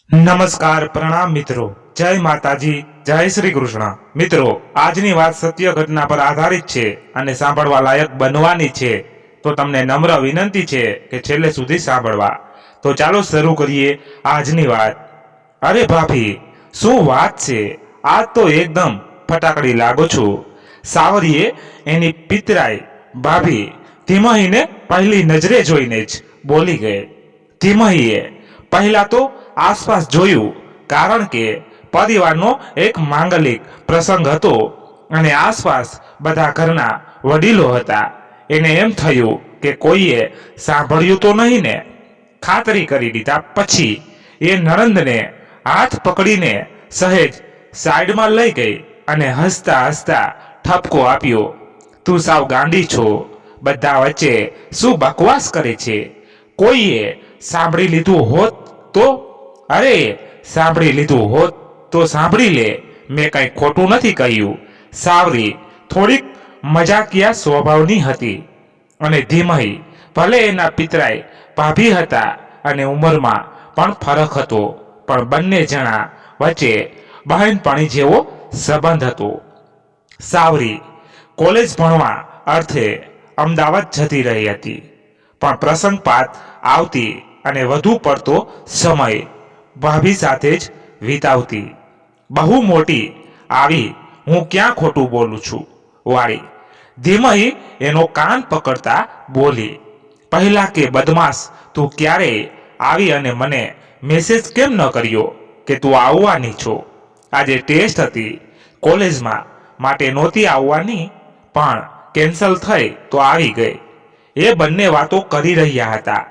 નમસ્કાર પ્રણામ મિત્રો, જય માતાજી, જય શ્રી કૃષ્ણ. મિત્રો, આજની વાત સત્ય ઘટના પર આધારિત છે અને સાંભળવા લાયક બનવાની છે, તો તમને નમ્ર વિનંતી છે કે છેલ્લે સુધી સાંભળવા. તો ચાલો શરૂ કરીએ આજની વાત. અરે ભાભી, શું વાત છે! આજ તો એકદમ ફટાકડી લાગો છો. સાવરીએ એની પિતરાઈ ભાભી ધીમહીને પહેલી નજરે જોઈને જ બોલી ગઈ. ધીમહીએ પહેલા તો આસપાસ જોયું, કારણ કે પરિવારનો એક માંગલિક પ્રસંગ હતો અને આસપાસ બધા ઘરના વડીલો હતા. એને એમ થયું કે કોઈએ સાંભળ્યું તો નહીં ને. ખાતરી કરી દીધા પછી એ નણંદને હાથ પકડીને સહેજ સાઈડમાં લઈ ગઈ અને હસતા હસતા ઠપકો આપ્યો. તું સાવ ગાંડી છો, બધા વચ્ચે શું બકવાસ કરે છે? કોઈએ સાંભળી લીધું હોત તો? અરે, સાંભળી લીધું હોત તો સાંભળી લે, મેં કંઈ ખોટું નથી કહ્યું. સાવરી થોડીક મજાકિયા સ્વભાવની હતી અને ધીમહી ભલે એના પિતરાઈ ભાભી હતા અને ઉંમરમાં પણ ફરક હતો, પણ બંને જણા વચ્ચે બહેનપણી જેવો સંબંધ હતો. સાવરી કોલેજ ભણવા અર્થે અમદાવાદ જતી રહી હતી, પણ પ્રસંગપાત આવતી અને વધુ પડતો સમય ભાભી સાથે જ વિતાવતી. બહુ મોટી આવી હું ક્યાં ખોટું બોલું છું વાળી ધીમહી એનો કાન પકડતા બોલી. પહેલા કે બદમાશ, તું ક્યારે આવી અને મને મેસેજ કેમ ન કર્યો કે તું આવવાની છો? આજે ટેસ્ટ હતી કોલેજમાં, માટે નહોતી આવવાની, પણ કેન્સલ થઈ તો આવી ગઈ. એ બંને વાતો કરી રહ્યા હતા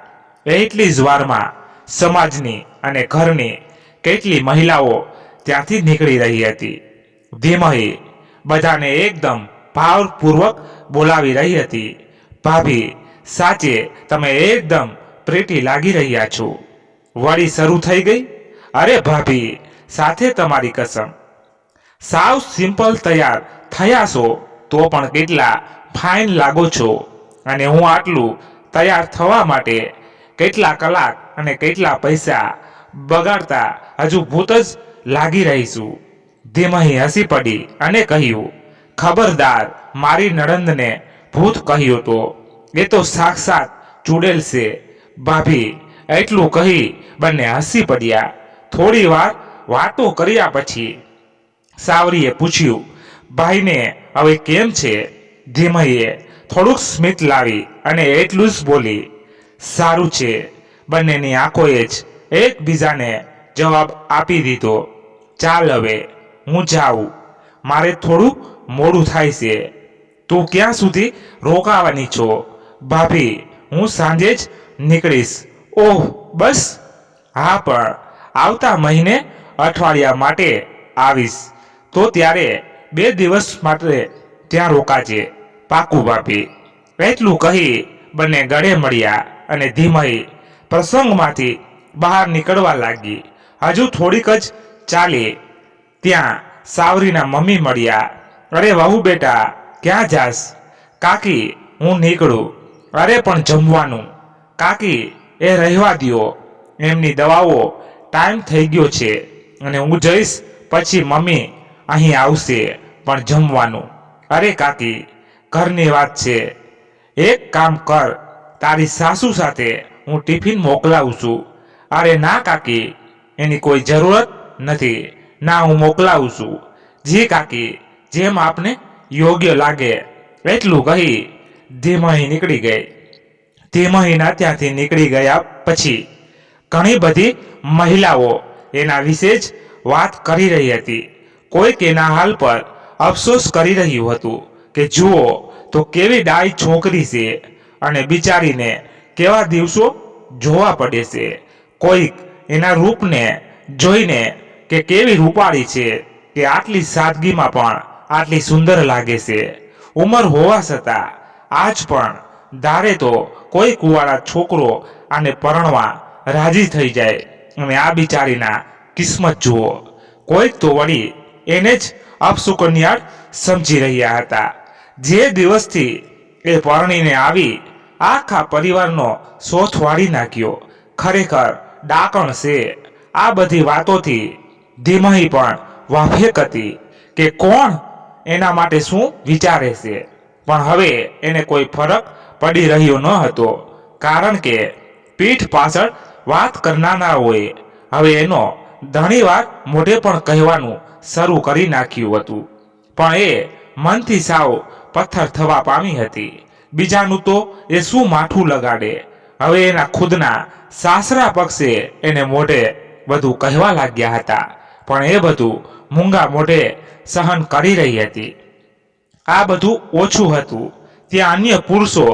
એટલી જ વારમાં સમાજની અને ઘરની કેટલી મહિલાઓ ત્યાંથી નીકળી રહી હતી. ધીમહી બધાને એકદમ ભાવપૂર્વક બોલાવી રહી હતી. ભાભી, સાચે તમે એકદમ પ્રેટી લાગી રહ્યા છો. વળી શરૂ થઈ ગઈ. અરે ભાભી, સાથે તમારી કસમ, સાવ સિમ્પલ તૈયાર થયા છો તો પણ કેટલા ફાઇન લાગો છો. અને હું આટલું તૈયાર થવા માટે કેટલા કલાક અને કેટલા પૈસા બગાડતા હજુ ભૂત જ લાગી રહીશું. ધીમહી હસી પડી અને કહ્યું, ખબરદાર, મારી નણંદને ભૂત કહ્યું તો એ તો સાક્ષાત ચૂડેલ છે. ભાભી એટલું કહી બંને હસી પડ્યા. થોડી વાર વાતો કર્યા પછી સાવરીએ પૂછ્યું, ભાઈને હવે કેમ છે? ધીમહીએ થોડુંક સ્મિત લાવી અને એટલું જ બોલી, સારું છે. બંનેની આંખોએ જ એકબીજાને જવાબ આપી દીધો. ચાલ હવે હું જાઉં, મારે થોડું મોડું થાય છે. તું ક્યાં સુધી રોકાવાની છો? ભાભી, હું સાંજે જ નીકળીશ. ઓહ, બસ? હા, પણ આવતા મહિને અઠવાડિયા માટે આવીશ, તો ત્યારે 2 દિવસ માટે ત્યાં રોકાજે. પાકું ભાભી. એટલું કહી બંને ગળે મળ્યા અને ધીમહી પ્રસંગમાંથી બહાર નીકળવા લાગી. હજુ થોડીક જ ચાલી ત્યાં સાવરીના મમ્મી મળ્યા. અરે વહુ બેટા, ક્યાં જાસ? કાકી, હું નીકળું. અરે પણ જમવાનું? કાકી, એ રહેવા દ્યો, એમની દવાઓ ટાઈમ થઈ ગયો છે અને હું જઈશ પછી મમ્મી અહીં આવશે, પણ જમવાનું. અરે કાકી, ઘરની વાત છે. એક કામ કર, તારી સાસુ સાથે હું ટિફિન મોકલાવું છું. અરે ના કાકી, એની કોઈ જરૂરત નથી. ના, હું મોકલાવું છું. જી કાકી, જેમ આપને યોગ્ય લાગે. એટલું કહી ધીમહી નીકળી ગઈ. ધીમહીના ત્યાંથી નીકળી ગયા પછી ઘણી બધી મહિલાઓ એના વિશે જ વાત કરી રહી હતી. કોઈક એના હાલ પર અફસોસ કરી રહ્યું હતું કે જુઓ તો કેવી ડાય છોકરી છે અને બિચારીને કેવા દિવસો જોવા પડે છે. કોઈક એના રૂપને જોઈને કે કેવી રૂપાળી છે, કે આટલી સાદગીમાં પણ આટલી સુંદર લાગે છે. ઉંમર હોવા છતાં આજ પણ ધારે તો કોઈ કુંવાળા છોકરો આને પરણવા રાજી થઈ જાય. અને આ બિચારીના કિસ્મત જુઓ. કોઈક તો વળી એને જ અપશુકન્યાળ સમજી રહ્યા હતા. જે દિવસથી એ પરણીને આવી આખા પરિવારનો શોથ વાળી નાખ્યો. ખરેખર ડાકણ છે. આ બધી વાતોથી ધીમહી પણ વાફેક હતી કે કોણ એના માટે શું વિચારે છે, પણ હવે એને કોઈ ફરક પડી રહ્યો ન હતો, કારણ કે પીઠ પાછળ વાત કરનારાઓએ હવે એનો ઘણીવાર મોઢે પણ કહેવાનું શરૂ કરી નાખ્યું હતું, પણ એ મનથી સાવ પથ્થર થવા પામી હતી. બીજાનું તો એ શું માથું લગાડે, હવે એના ખુદના સાસરા પક્ષે એને મોઢે બધું કહેવા લાગ્યા હતા, પણ એ બધું મૂંગા મોઢે સહન કરી રહી હતી. આ બધું ઓછું હતું ત્યાં અન્ય પુરુષો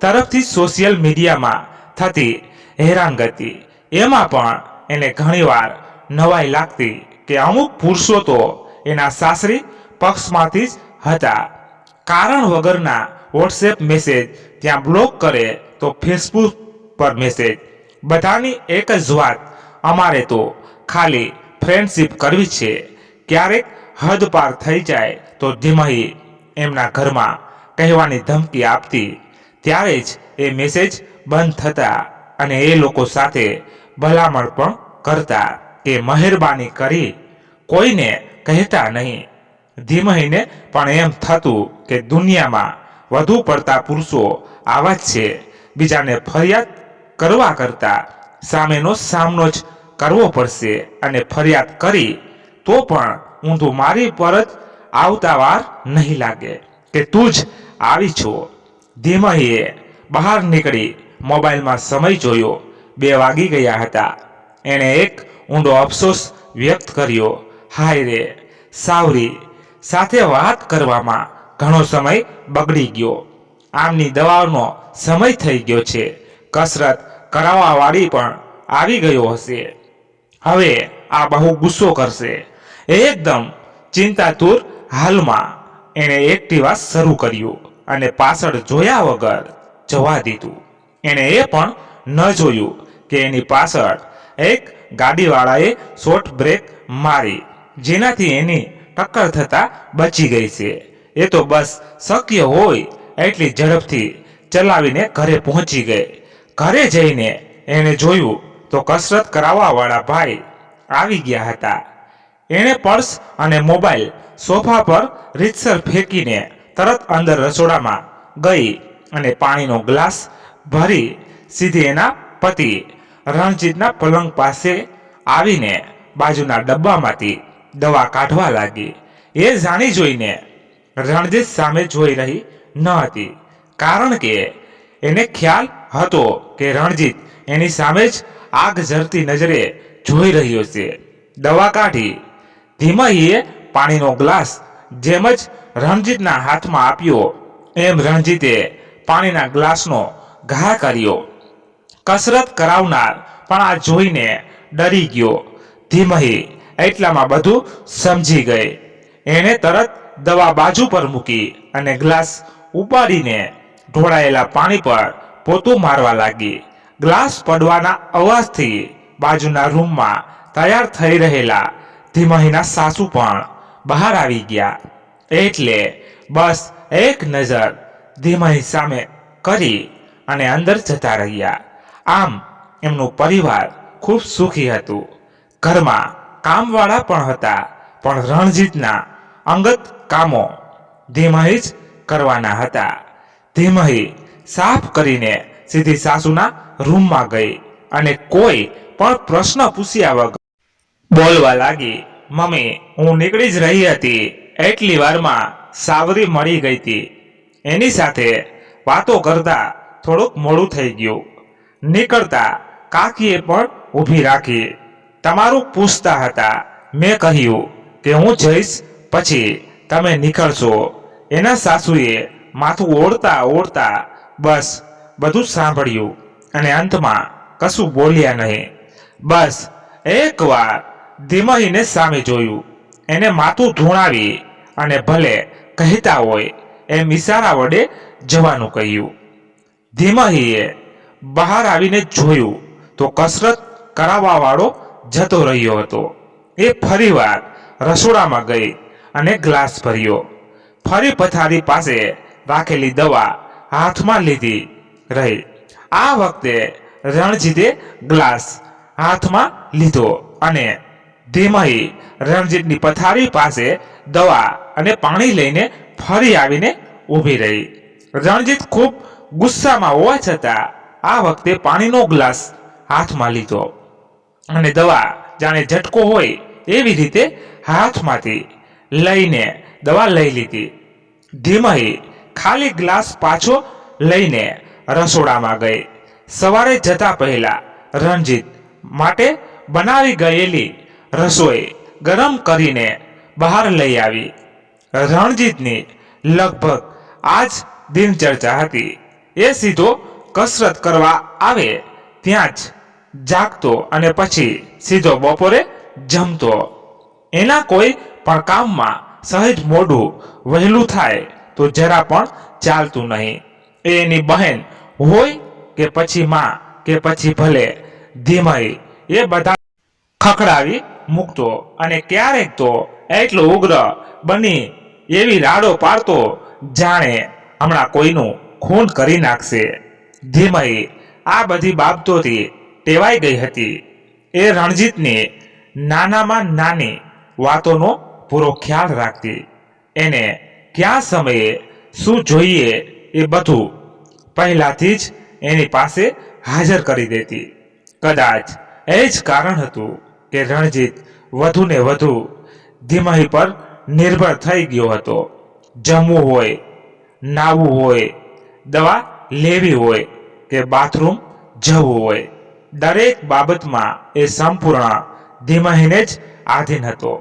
તરફથી સોશિયલ મીડિયામાં થતી હેરાનગતિ, એમાં પણ એને ઘણીવાર નવાઈ લાગતી કે અમુક પુરુષો તો એના સાસરી પક્ષમાંથી જ હતા. કારણ વગરના વોટ્સએપ મેસેજ ત્યાં બ્લોક કરે તો ફેસબુક પર મેસેજ, બધાની એક જ વાત, અમારે તો ખાલી ફ્રેન્ડશીપ કરવી છે. ક્યારેક હદ પાર થઈ જાય તો ધીમહી એમના ઘરમાં કહેવાની ધમકી આપતી, ત્યારે જ એ મેસેજ બંધ થતા અને એ લોકો સાથે ભલામણ પણ કરતા કે મહેરબાની કરી કોઈને કહેતા નહીં. ધીમહીને પણ એમ થતું કે દુનિયામાં વધુ પડતા પુરુષો આવા જ છે, બીજાને ફરિયાદ કરવા કરતા સામેનો સામનો જ કરવો પડશે, અને ફરિયાદ કરી તો પણ ઊંધું મારી પર જ આવતા વાર નહીં લાગે કે તું જ આવી છો. ધીમહીએ બહાર નીકળી મોબાઈલમાં સમય જોયો. 2 વાગી ગયા હતા. એણે એક ઊંડો અફસોસ વ્યક્ત કર્યો, હાય રે, સાવરી સાથે વાત કરવામાં ઘણો સમય બગડી ગયો. આમની દવાઓનો સમય થઈ ગયો છે, કસરત કરાવવાવાળી પણ આવી ગયો હશે, હવે આ બહુ ગુસ્સો કરશે. એકદમ ચિંતાતુર હાલમાં એણે એક્ટિવા શરૂ કર્યું અને પાછળ જોયા વગર જવા દીધું. એણે એ પણ ન જોયું કે એની પાછળ એક ગાડીવાળાએ શોર્ટ બ્રેક મારી, જેનાથી એની ટક્કર થતા બચી ગઈ છે. એ તો બસ શક્ય હોય એટલી ઝડપથી ચલાવીને ઘરે પહોંચી ગઈ. ઘરે જઈને એણે જોયું તો કસરત કરાવવાવાળા ભાઈ આવી ગયા હતા. એણે પર્સ અને મોબાઈલ સોફા પર રીતસર ફેંકીને તરત અંદર રસોડામાં ગઈ અને પાણીનો ગ્લાસ ભરી સીધી એના પતિ રણજીતના પલંગ પાસે આવીને બાજુના ડબ્બામાંથી દવા કાઢવા લાગી. એ જાણી જોઈને રણજીત સામે જોઈ રહી ન હતી, કારણ કે એને ખ્યાલ હતો કે રણજીત એની સામે જ આગ ઝરતી નજરે જોઈ રહ્યો છે. દવા કાઢી ધીમહીએ પાણીનો ગ્લાસ જેમ જ રણજીતના હાથમાં આપ્યો એમ રણજીતે પાણીના ગ્લાસનો ઘા કર્યો. કસરત કરાવનાર પણ આ જોઈને ડરી ગયો. ધીમહી એટલામાં બધું સમજી ગઈ. એણે તરત દવા બાજુ પર મૂકી અને ગ્લાસ ઉપાડીને ઢોળાયેલા પાણી પર પોતું મારવા લાગી. ગ્લાસ પડવાના અવાજથી બાજુના રૂમમાં તૈયાર થઈ રહેલા ધીમહીના સાસુ પણ બહાર આવી ગયા, એટલે બસ એક નજર ધીમહી સામે કરી અને અંદર જતા રહ્યા. આમ એમનું પરિવાર ખૂબ સુખી હતું. ઘરમાં કામવાળા પણ હતા, પણ રણજીતના અંગત કામો ધીમહી જ કરવાના હતા. ધીમહી સાફ કરીને સીધી સાસુના રૂમમાં ગઈ અને કોઈ પણ પ્રશ્ન પૂછ્યા વગર બોલવા લાગી, મમ્મી, હું નીકળી જ રહી હતી, એટલી વારમાં સાવરી મળી ગઈ હતી. એની સાથે વાતો કરતા થોડુંક મોડું થઈ ગયું. નીકળતા કાકીએ પણ ઊભી રાખી. તમારું પૂછતા હતા. મેં કહ્યું કે હું જઈશ પછી તમે નીકળશો. એના સાસુએ માથું ઓળતા ઓળતા બસ બધું સાંભળ્યું અને અંતમાં કશું બોલ્યા નહીં. બસ એકવાર ધીમહીને સામે જોયું. એને માથું ધૂણાવી અને ભલે કહેતા હોય એમ ઈશારા વડે જવાનું કહ્યું. ધીમહીએ બહાર આવીને જોયું તો કસરત કરાવવાવાળો જતો રહ્યો હતો. એ ફરીવાર રસોડામાં ગઈ અને ગ્લાસ ભર્યો. ફરી પથારી પાસે રાખેલી દવા હાથમાં લીધી રહી. આ વખતે રણજીતે ગ્લાસ હાથમાં લીધો અને ધીમહી રણજીતની પથારી પાસે દવા અને પાણી લઈને ફરી આવીને ઊભી રહી. રણજીત ખૂબ ગુસ્સામાં હોવા છતાં આ વખતે પાણીનો ગ્લાસ હાથમાં લીધો અને દવા જાણે ઝટકો હોય એવી રીતે હાથમાંથી લઈને દવા લઈ લીધી. ધીમહી ખાલી ગ્લાસ પાછો લઈને રસોડામાં ગઈ. સવારે જતા પહેલા રણજીત માટે બનાવી ગયેલી રસોઈ ગરમ કરીને બહાર લઈ આવી. રણજીતની લગભગ આ જ દિનચર્યા હતી. એ સીધો કસરત કરવા આવે ત્યાં જ જાગતો અને પછી સીધો બપોરે જમતો. એના કોઈ પણ કામમાં સહેજ મોડું વહેલું થાય તો જરા પણ ચાલતું નહીં. એની બહેન હોય કે પછી માં કે પછી ભલે ધીમહી એ બધા ખખડાવી મૂકતો અને ક્યારેક તો એટલો ઉગ્ર બની એવી રાડો પાડતો જાણે હમણાં કોઈનું ખૂન કરી નાખશે. ધીમહી આ બધી બાબતોથી ટેવાઈ ગઈ હતી. એ રણજીતની નાનામાં નાની વાતોનો પૂરો ખ્યાલ રાખતી. એને કયા સમયે શું જોઈએ એ બધું પહેલાથી જ એની પાસે હાજર કરી દેતી. કદાચ એ જ કારણ હતું કે રણજીત વધુ ને વધુ ધીમહી પર નિર્ભર થઈ ગયો હતો. જમવું હોય, નાહવું હોય, દવા લેવી હોય કે બાથરૂમ જવું હોય, દરેક બાબતમાં એ સંપૂર્ણ ધીમહીને જ આધીન હતો.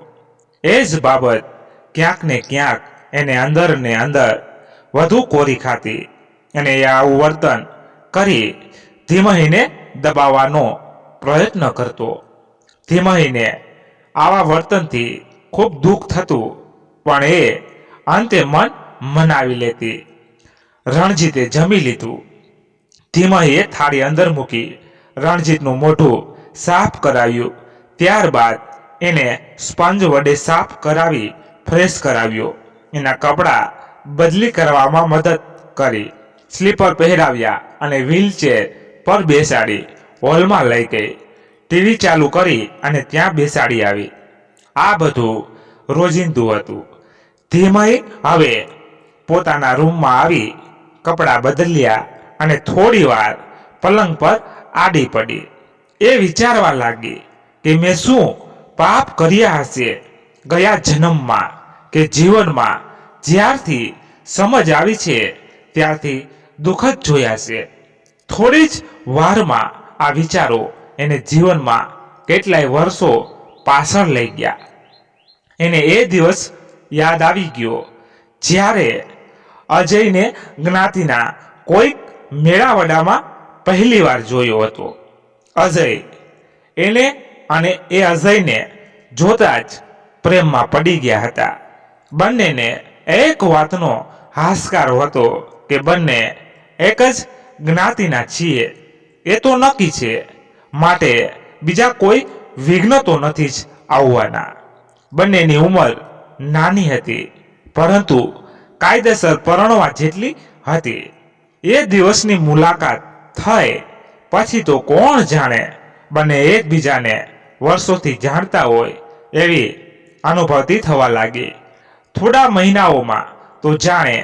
એ જ બાબત ક્યાંક ને ક્યાંક એને અંદર ને અંદર વધુ કોરી ખાતી અને એ આવું વર્તન કરી ધીમહીને દબાવવાનો પ્રયત્ન કરતો. ધીમહીને આવા વર્તનથી ખૂબ દુઃખ થતું પણ એ અંતે મન મનાવી લેતી. રણજીતે જમી લીધું. ધીમહીએ થાળી અંદર મૂકી રણજીતનું મોઢું સાફ કરાવ્યું. ત્યારબાદ એને સ્પંજ વડે સાફ કરાવી ફ્રેશ કરાવ્યો. એના કપડાં બદલી કરવામાં મદદ કરી. સ્લીપર પહેરાવ્યા અને વ્હીલચેર પર બેસાડી હોલમાં લઈ ગઈ. ટીવી ચાલુ કરી અને ત્યાં બેસાડી આવી. આ બધું રોજિંદુ હતું. ધીમહી હવે પોતાના રૂમમાં આવી કપડાં બદલ્યા અને થોડી વાર પલંગ પર આડી પડી. એ વિચારવા લાગી કે મેં શું પાપ કર્યા હશે ગયા જન્મમાં કે જીવનમાં. જ્યારથી સમજ આવી છે ત્યારથી દુઃખ જ જોયા છે. થોડી જ વારમાં આ વિચારો એને જીવનમાં કેટલાય વર્ષો પાછળ લઈ ગયા. એને એ દિવસ યાદ આવી ગયો જ્યારે અજયને જ્ઞાતિના કોઈક મેળાવડામાં પહેલી વાર જોયો હતો. અજય એને અને એ અજયને જોતા જ પ્રેમમાં પડી ગયા હતા. બંનેને એક વાતનો હાશકાર હતો કે બંને એક જ જ્ઞાતિના છીએ. એ તો નક્કી છે, માટે બીજા કોઈ વિઘ્ન તો નથી જ આવવાના. બંનેની ઉંમર નાની હતી પરંતુ કાયદેસર પરણવા જેટલી હતી. એ દિવસની મુલાકાત થઈ પછી તો કોણ જાણે બંને એકબીજાને વર્ષોથી જાણતા હોય એવી અનુભૂતિ થવા લાગી. થોડા મહિનાઓમાં તો જાણે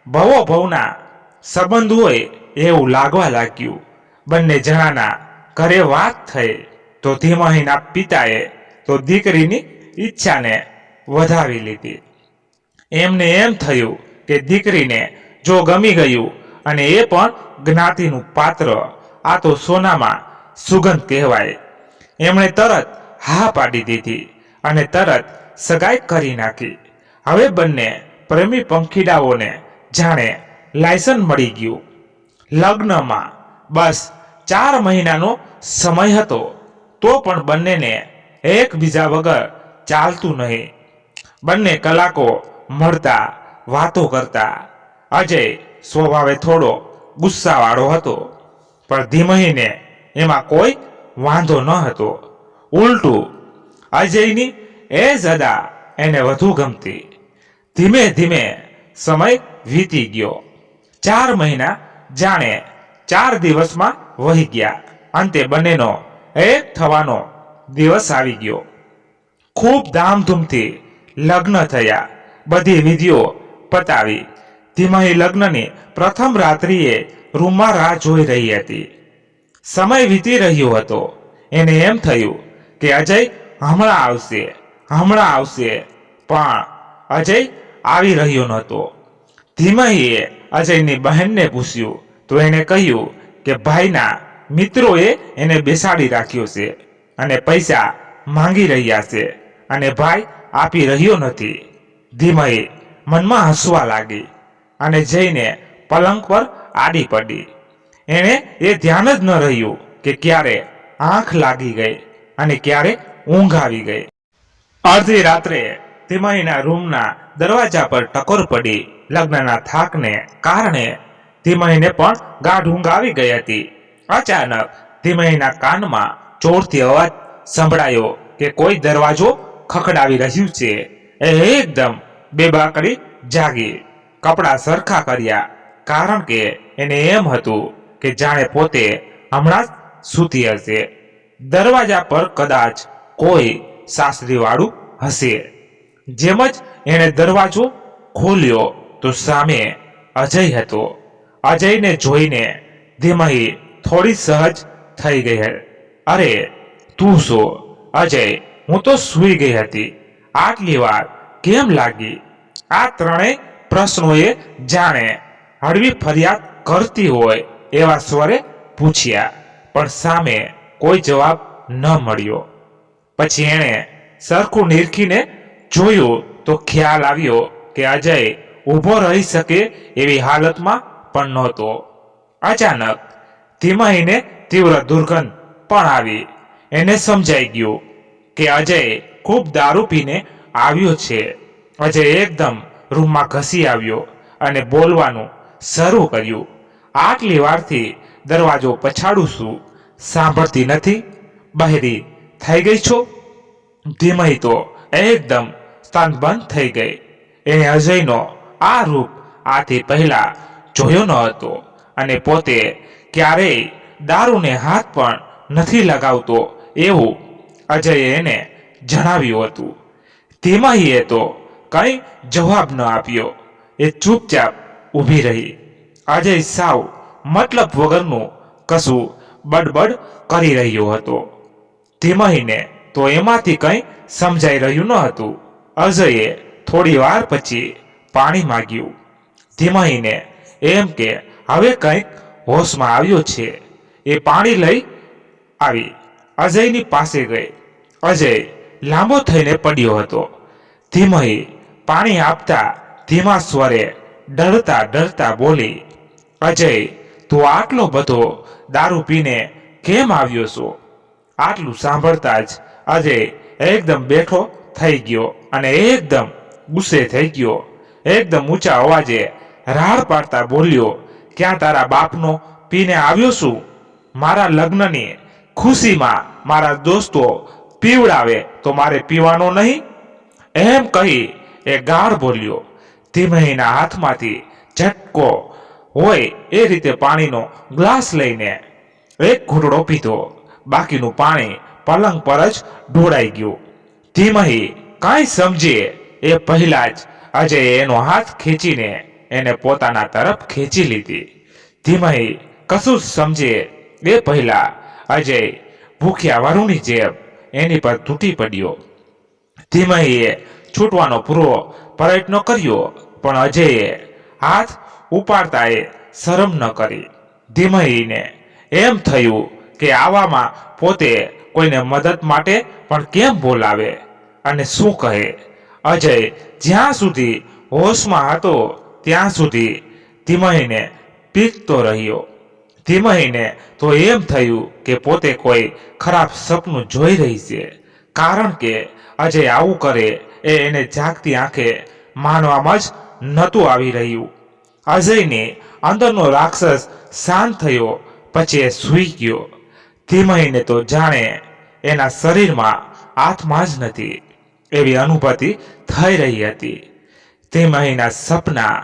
ભવો ભવના સંબંધ હોય એવું લાગવા લાગ્યું. બંને જણાના ઘરે વાત થઈ તો ધીમહીના પિતાએ તો દીકરીની ઈચ્છાને વધાવી લીધી. એમને એમ થયું કે દીકરીને જો ગમી ગયું અને એ પણ જ્ઞાતિનું પાત્ર, આ તો સોનામાં સુગંધ કહેવાય. એમણે તરત હા પાડી દીધી અને તરત સગાઈ કરી નાખી. હવે બંને પ્રેમી પંખીડાઓને જાણે લાયસન્સ મળી ગયું. લગ્નમાં બસ 4 મહિનાનો સમય હતો તો પણ બંનેને એકબીજા વગર ચાલતું નહીં. બંને કલાકો મળતા વાતો કરતા. અજય સ્વભાવે થોડો ગુસ્સાવાળો હતો પણ ધીમહીને એમાં કોઈ વાંધો ન હતો. ઉલટું અજયની એ જ અદા એને વધુ ગમતી. ધીમે ધીમે સમય વીતી ગયો. 4 મહિના જાણે 4 દિવસમાં વહી ગયા. અંતે બંનેનો એક થવાનો દિવસ આવી ગયો. ખૂબ ધામધૂમથી લગ્ન થયા. બધી વિધિઓ પતાવી. ધીમહી લગ્નની પ્રથમ રાત્રિએ રૂમમાં રાહ જોઈ રહી હતી. સમય વીતી રહ્યો હતો. એને એમ થયું કે અજય હમણાં આવશે, પણ અજય આવી રહ્યો નહોતો. ધીમહીએ અજયની બહેનને પૂછ્યું તો એને કહ્યું કે ભાઈના મિત્રોએ એને બેસાડી રાખ્યો છે અને પૈસા માંગી રહ્યા છે અને ભાઈ આપી રહ્યો નથી. ધીમહી મનમાં હસવા લાગી અને જઈને પલંગ પર આડી પડી. એને એ ધ્યાન જ ન રહ્યું કે ક્યારે આંખ લાગી ગઈ અને ક્યારે ઊંઘ આવી ગઈ. અડધી રાત્રે ધીમહીના રૂમના દરવાજા પર ટકોર પડી. લગ્નના થાકને કારણે ધીમહીને પણ ગાઢ ઊંઘ આવી ગઈ હતી. અચાનક ધીમહીના કાનમાં જોરથી અવાજ સંભળાયો કે કોઈ દરવાજો ખખડાવી રહ્યું છે. એ એકદમ બેબાકડી જાગી. કપડાં સરખા કર્યા, કારણ કે એને એમ હતું કે જાણે પોતે હમણાં જ સૂતી હશે. દરવાજા પર કદાચ કોઈ સાસરીવાળું હશે. જેમ જ એણે દરવાજો ખોલ્યો તો સામે અજય હતો. અજયને જોઈને ધીમહી થોડી સહજ થઈ ગઈ. અરે તું શું? અજય, હું તો સૂઈ ગઈ હતી. આટલી વાર કેમ લાગી? આ ત્રણેય પ્રશ્નોએ જાણે હળવી ફરિયાદ કરતી હોય એવા સ્વરે પૂછ્યા, પણ સામે કોઈ જવાબ ન મળ્યો. પછી એણે સરખું નિરખીને જોયું તો ખ્યાલ આવ્યો કે અજય ઊભો રહી શકે એવી હાલતમાં પણ નહોતો. અચાનક ધીમહીને તીવ્ર દુર્ગંધ પણ આવી. એને સમજાઈ ગયું કે અજય ખૂબ દારૂ પીને આવ્યો છે. અજય એકદમ રૂમમાં ઘસી આવ્યો અને બોલવાનું શરૂ કર્યું. આટલી વારથી દરવાજો પછાડું છું, સાંભળતી નથી? બહેરી થઈ ગઈ છો? ધીમહી તો એકદમ સ્તનબંધ થઈ ગઈ. એને અજયનો આ રૂપ આથી પહેલા જોયો ન હતો અને પોતે ક્યારેય દારૂને હાથ પણ નથી લગાવતો એવું અજયે એને જણાવ્યું હતું. ધીમહીએ તો કંઈ જવાબ ન આપ્યો. એ ચૂપચાપ ઊભી રહી. અજય સાવ મતલબ વગરનું કશું બડબડ કરી રહ્યો હતો. ધીમહીને તો એમાંથી કંઈ સમજાઈ રહ્યું ન હતું. અજયે થોડી વાર પછી પાણી માંગ્યું. ધીમહીને એમ કે હવે કંઈક હોશમાં આવ્યો છે. એ પાણી લઈ આવી અજયની પાસે ગઈ. અજય લાંબો થઈને પડ્યો હતો. ધીમહી પાણી આપતા ધીમા સ્વરે ડરતા બોલી, અજય, તું આટલો બધો દારૂ પીને કેમ આવ્યો છો? આટલું સાંભળતા જ અજય એકદમ બેઠો થઈ ગયો અને એકદમ ગુસ્સે થઈ ગયો. એકદમ ઊંચા અવાજે રાડ પાડતા બોલ્યો, ક્યાં તારા બાપનો પીને આવ્યો છું? મારા લગ્નની ખુશીમાં મારા દોસ્તો પીવડાવે તો મારે પીવાનો નહીં? એમ કહી એ ગાઢ બોલ્યો. ધીમહીના હાથમાંથી ઝટકો હોય એ રીતે પાણીનો ગ્લાસ લઈને એક ઘૂંટડો પીધો. બાકીનું પાણી પલંગ પર જ ઢોળાઈ ગયું. ધીમહી કાંઈ સમજે એ પહેલા જ અજયે એનો હાથ ખેંચીને એને પોતાના તરફ ખેંચી લીધી. ધીમહી કશું જ સમજે એ પહેલા અજય ભૂખ્યા વરુની જેમ એની પર તૂટી પડ્યો. ધીમહીએ છૂટવાનો પૂરો પ્રયત્ન કર્યો, પણ અજયે હાથ ઉપાડતા એ શરમ ન કરી. ધીમહીને એમ થયું કે આવામાં પોતે કોઈને મદદ માટે પણ કેમ બોલાવે અને શું કહે. અજય જ્યાં સુધી હોશમાં હતો ત્યાં સુધી ધીમહીને પીટતો રહ્યો. ધીમહીને તો એમ થયું કે પોતે કોઈ ખરાબ સપનું જોઈ રહી છે, કારણ કે અજય આવું કરે એ એને જાગતી આંખે માનવામાં જ નહોતું આવી રહ્યું. અજયની અંદરનો રાક્ષસ શાંત થયો પછી એ સૂઈ ગયો. ધીમહીને તો જાણે એના શરીરમાં આત્મા જ નથી એવી અનુભૂતિ થઈ રહી હતી. ધીમહીના સપના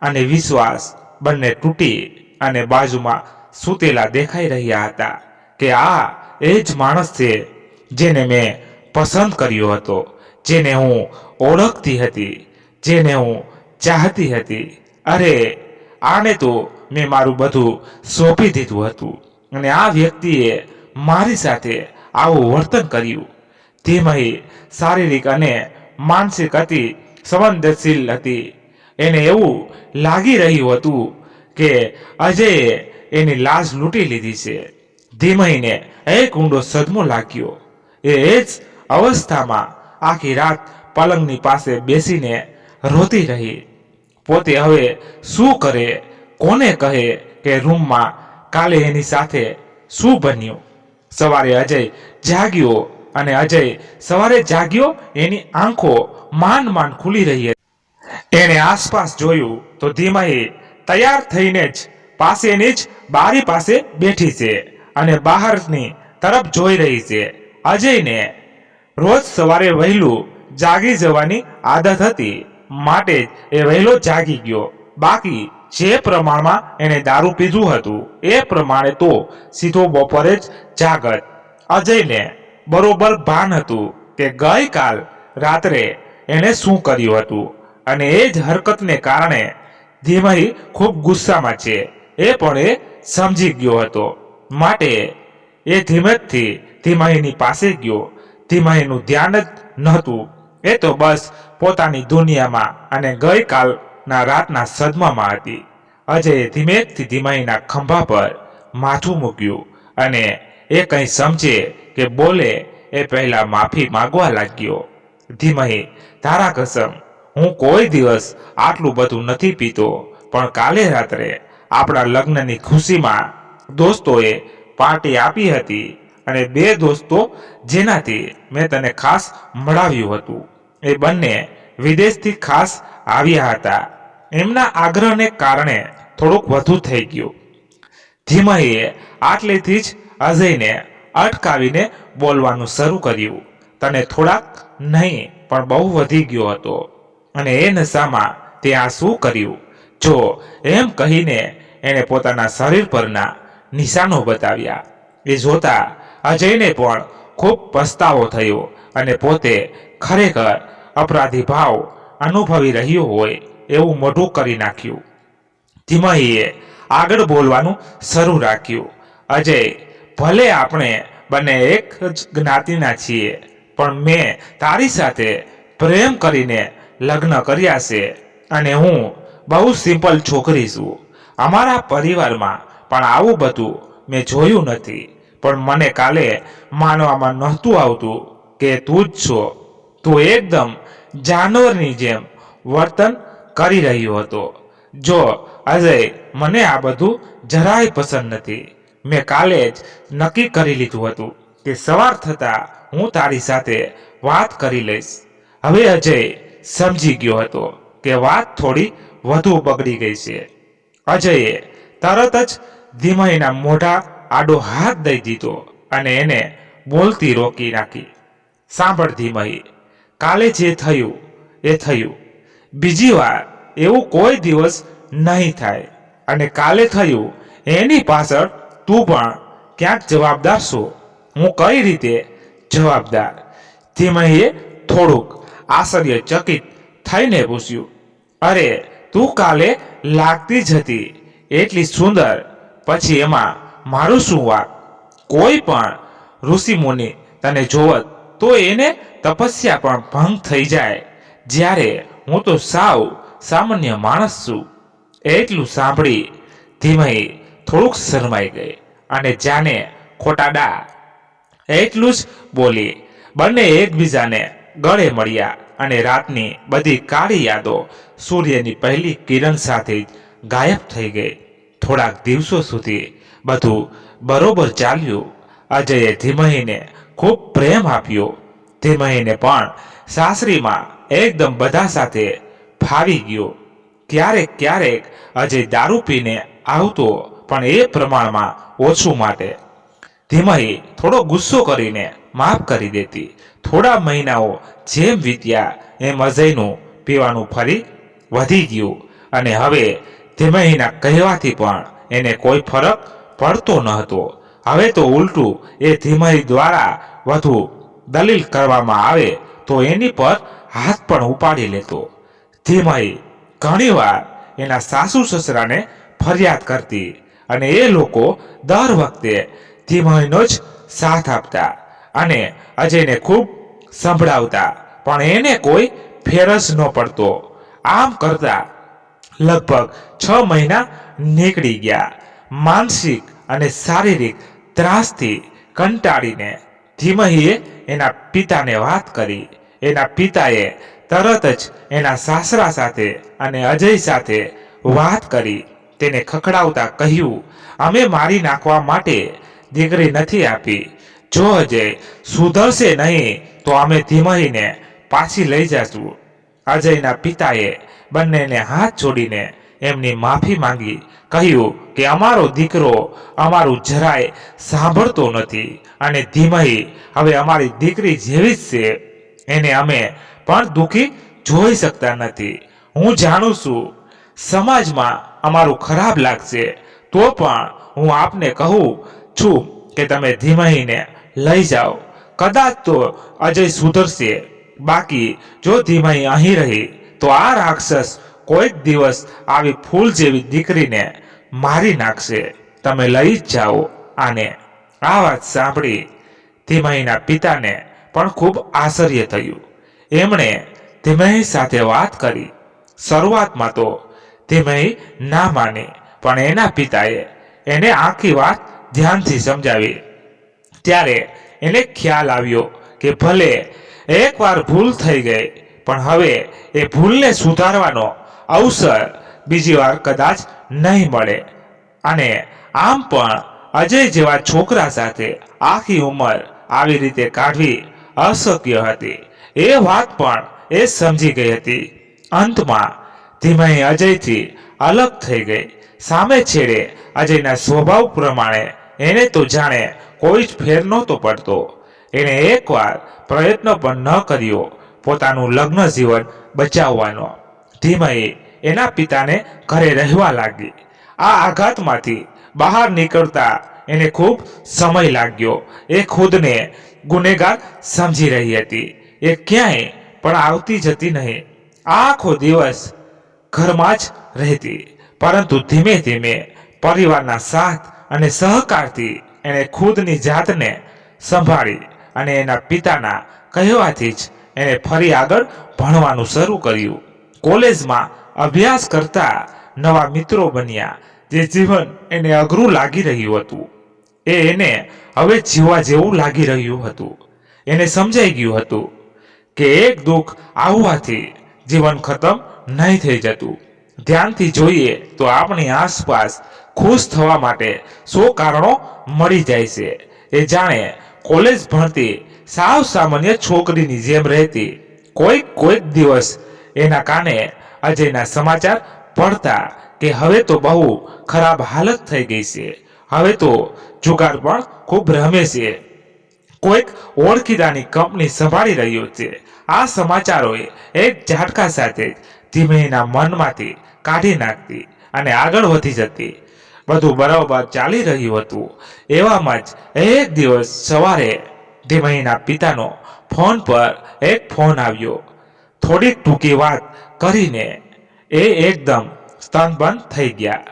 અને વિશ્વાસ બંને તૂટી અને બાજુમાં સૂતેલા દેખાઈ રહ્યા હતા કે આ એ જ માણસ છે જેને મેં પસંદ કર્યો હતો, જેને હું ઓળખતી હતી, જેને હું ચાહતી હતી. અરે આને તો મેં મારું બધું સોંપી દીધું હતું અને આ વ્યક્તિએ મારી સાથે આવું વર્તન કર્યું. ધીમહી શારીરિક અને માનસિક અતિ સંવેદનશીલ હતી. એને એવું લાગી રહ્યું હતું કે અજયે એની લાજ લૂંટી લીધી છે. ધીમહીને એક ઊંડો સદમો લાગ્યો. એ જ અવસ્થામાં આખી રાત પલંગની પાસે બેસીને રોતી રહી. પોતે હવે શું કરે, કોને કહે કે રૂમમાં કાલે એની સાથે શું બન્યું. સવારે અજય જાગ્યો અને અજય સવારે જાગ્યો એની આંખો માંડ ખુલી રહી હતી. એણે આસપાસ જોયું તો ધીમહી તૈયાર થઈને જ પાસેની જ બારી પાસે બેઠી છે અને બહારની તરફ જોઈ રહી છે. અજયને રોજ સવારે વહેલું જાગી જવાની આદત હતી, માટે જ એ વહેલો જાગી ગયો. બાકી જે પ્રમાણમાં એને દારૂ પીધું હતું એ પ્રમાણે તો સીધો બપોરે જ જાગત. અજયને બરોબર ભાન હતું કે ગઈકાલ રાત્રે એણે શું કર્યું હતું અને એ જ હરકતને કારણે ધીમહી ખૂબ ગુસ્સામાં છે એ પણ એ સમજી ગયો હતો. માટે એ ધીમેથી ધીમહીની પાસે ગયો. ધીમહીનું ધ્યાન જ નહોતું, એ તો બસ પોતાની દુનિયામાં અને ગઈકાલના રાતના સદમામાં હતી. અજયે ધીમેથી ધીમહીના ખંભા પર માથું મૂક્યું અને એ કંઈ સમજે કે બોલે એ પહેલા માફી માંગવા લાગ્યો. ધીમહી, તારા કસમ, હું કોઈ દિવસ આટલું બધું નથી પીતો, પણ કાલે રાત્રે આપણા લગ્નની ખુશીમાં દોસ્તોએ પાર્ટી આપી હતી અને 2 દોસ્તો જેનાથી મેં તને ખાસ મળાવ્યું હતું એ બંને વિદેશથી ખાસ આવ્યા હતા. એમના આગ્રહને કારણે થોડુંક વધુ થઈ ગયું. ધીમહીએ આટલેથી જ અજયને અટકાવીને બોલવાનું શરૂ કર્યું. તને થોડાક નહીં પણ બહુ વધી ગયો હતો અને એ નશામાં તે આ શું કર્યું. જો એમ કહીને એણે પોતાના શરીર પરના નિશાનો બતાવ્યા. એ જોતા અજયને પણ ખૂબ પસ્તાવો થયો અને પોતે ખરેખર અપરાધી ભાવ અનુભવી રહ્યો હોય એવું મોઢું કરી નાખ્યું. ધીમહીએ આગળ બોલવાનું શરૂ રાખ્યું. અજય, ભલે આપણે બંને એક જ જ્ઞાતિના છીએ, પણ મેં તારી સાથે પ્રેમ કરીને લગ્ન કર્યા છે અને હું બહુ સિમ્પલ છોકરી છું. અમારા પરિવારમાં પણ આવું બધું મેં જોયું નથી, પણ મને કાલે માનવામાં નહોતું આવતું કે તું જ છો. તું એકદમ જાનવરની જેમ વર્તન કરી રહ્યો હતો. જો અજય, મને આ બધું જરાય પસંદ નથી. મેં કાલે જ નક્કી કરી લીધું હતું કે સવાર થતાં હું તારી સાથે વાત કરી લઈશ. હવે અજય સમજી ગયો હતો કે વાત થોડી વધુ બગડી ગઈ છે. અજયે તરત જ ધીમહીના મોઢા આડો હાથ દઈ દીધો અને એને બોલતી રોકી નાખી. સાંભળ ધીમહી, કાલે જે થયું એ થયું. બીજી વાર એવું કોઈ દિવસ નહીં થાય અને કાલે થયું એની પાછળ તું પણ ક્યાંક જવાબદાર છો. હું કઈ રીતે જવાબદાર? ધીમહીએ થોડુંક આશ્ચર્યચકિત થઈને પૂછ્યું. અરે, તું કાલે લાગતી જ હતી એટલી સુંદર, પછી એમાં મારું શું વાંક? કોઈ પણ ઋષિમુનિ તને જોવત તો એને તપસ્યા પણ ભંગ થઈ જાય, જ્યારે હું તો સાવ સામાન્ય માણસ છું. એટલું સાંભળી ધીમહી થોડુંક શરમાઈ ગઈ અને જાને ખોટાડા એટલું જ બોલી. બંને એકબીજાને ગળે મળ્યા અને રાતની બધી કાળી યાદો સૂર્યની પહેલી કિરણ સાથે જ ગાયબ થઈ ગઈ. થોડાક દિવસો સુધી બધું બરોબર ચાલ્યું. અજયે ધીમહીને ખૂબ પ્રેમ આપ્યો. ધીમહીને પણ સાસરીમાં એકદમ બધા સાથે ફાવી ગયો. ક્યારેક અજય દારૂ પીને આવતો, પણ એ પ્રમાણમાં ઓછું, માટે ધીમહી થોડો ગુસ્સો કરીને માફ કરી દેતી. થોડા મહિનાઓ જેમ વીત્યા એમ અજયનું પીવાનું ફરી વધી ગયું અને હવે ધીમહીના કહેવાથી પણ એને કોઈ ફરક પડતો ન હતો. હવે તો ઉલટું એ ધીમહી દ્વારા વધુ દલીલ કરવામાં આવે તો એની પર હાથ પણ ઉપાડી લેતો. ધીમહી ઘણીવાર એના સાસુ સસરાને ફરિયાદ કરતી અને એ લોકો દર વખતે ધીમહીનો જ સાથ આપતા અને અજયને ખૂબ સંભળાવતા, પણ એને કોઈ ફેર જ ન પડતો. આમ કરતા લગભગ 6 મહિના નીકળી ગયા. માનસિક અને શારીરિક ત્રાસથી કંટાળીને ધીમહીએ એના પિતાને વાત કરી. એના પિતાએ તરત જ એના સાસરા સાથે અને અજય સાથે વાત કરી. તેને ખખડાવતા કહ્યું, અમે મારી નાખવા માટે દીકરી નથી આપી. જો અજય સુધરશે નહીં તો અમે ધીમહીને પાછી લઈ જશું. અજયના પિતાએ બંનેને હાથ જોડીને એમની માફી માંગી. કહ્યું કે અમારો દીકરો અમારું જરાય સાંભળતો નથી અને ધીમહી હવે અમારી દીકરી જેવી જ છે. એને અમે પણ દુઃખી જોઈ શકતા નથી. હું જાણું છું સમાજમાં અમારું ખરાબ લાગશે, તો પણ હું આપને કહું છું કે તમે ધીમહીને લઈ જાઓ. કદાચ તો અજય સુધરશે, બાકી જો ધીમહી અહીં રહી તો આ રાક્ષસ કોઈક દિવસ આવી ફૂલ જેવી દીકરીને મારી નાખશે. તમે લઈ જ જાઓ આને. આ વાત સાંભળી ધીમહીના પિતાને પણ ખૂબ આશ્ચર્ય થયું. એમણે ધીમહી સાથે વાત કરી. શરૂઆતમાં તો ધીમહી ના માની, પણ એના પિતાએ એને આખી વાત ધ્યાનથી સમજાવી. ત્યારે એને ખ્યાલ આવ્યો કે ભલે એકવાર ભૂલ થઈ ગઈ, પણ હવે એ ભૂલને સુધારવાનો અવસર બીજી વાર કદાચ નહીં મળે. અને આમ પણ અજય જેવા છોકરા સાથે આખી ઉંમર આવી રીતે કાઢવી અશક્ય હતી. એ વાત પણ એ સમજી ગઈ હતી. અંતમાં ધીમહી અજયથી અલગ થઈ ગઈ. સામે છેડે અજયના સ્વભાવ પ્રમાણે એને તો જાણે કોઈ જ ફેર નહોતો પડતો. એને એકવાર પ્રયત્ન પણ ન કર્યો પોતાનું લગ્ન જીવન બચાવવાનો. ધીમહી એના પિતાને ઘરે રહેવા લાગી. આ આઘાતમાંથી બહાર નીકળતા એને ખૂબ સમય લાગ્યો. એ ખુદને ગુનેગાર સમજી રહી હતી. એ ક્યાંય પણ આવતી જતી નહીં. આખો દિવસ ઘરમાં જ રહેતી. પરંતુ ધીમે ધીમે પરિવારના સાથ અને સહકારથી એણે ખુદની જાતને સંભાળી અને એના પિતાના કહેવાથી જ એણે ફરી આગળ ભણવાનું શરૂ કર્યું. કોલેજમાં અભ્યાસ કરતા નવા મિત્રો બન્યા. જે જીવન એને અઘરું લાગી રહ્યું હતું એ એને હવે જીવવા જેવું લાગી રહ્યું હતું. એને સમજાઈ ગયું હતું કે એક દુઃખ આવવાથી જીવન ખતમ નહીં થઈ જતું. ધ્યાનથી જોઈએ તો આપણી આસપાસ ખુશ થવા માટે 100 કારણો મળી જાય છે. એ જાણે કોલેજ ભણતી સાવ સામાન્ય છોકરીની જેમ રહેતી. કોઈક દિવસ એના કાને અજયના સમાચાર પડતા કે હવે તો બહુ ખરાબ હાલત થઈ ગઈ છે. હવે તો જુગાર પણ ખૂબ રમે છે. કોઈક ઓળખીતાની કંપની સંભાળી રહ્યો છે. આ સમાચારોએ એક ઝાટકા સાથે ધીમેના મનમાંથી કાઢી નાખતી અને આગળ વધી જતી. બધું બરાબર ચાલી રહ્યું હતું. એવામાં જ એક દિવસ સવારે ધીમેના પિતાનો ફોન પર એક ફોન આવ્યો. થોડીક ટૂંકી વાત કરીને એ એકદમ સ્તનબંધ થઈ ગયા.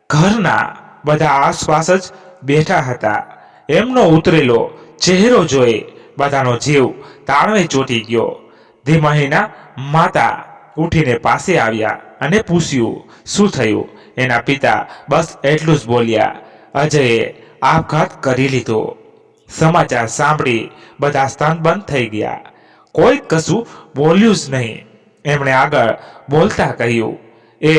ઘરના બધા આસપાસ જ બેઠા હતા. એમનો ઉતરેલો ચહેરો જોઈ બધાનો જીવ તાળવે ચોંટી ગયો. ધીમહીના માતા ઉઠીને પાસે આવ્યા અને પૂછ્યું શું થયું. એના પિતા બસ એટલું જ બોલ્યા, અજયે આપઘાત કરી લીધો. સમાચાર સાંભળી બધા સ્તનબંધ થઈ ગયા. કોઈ કશું બોલ્યું જ નહીં. એમણે આગળ બોલતા કહ્યું, એ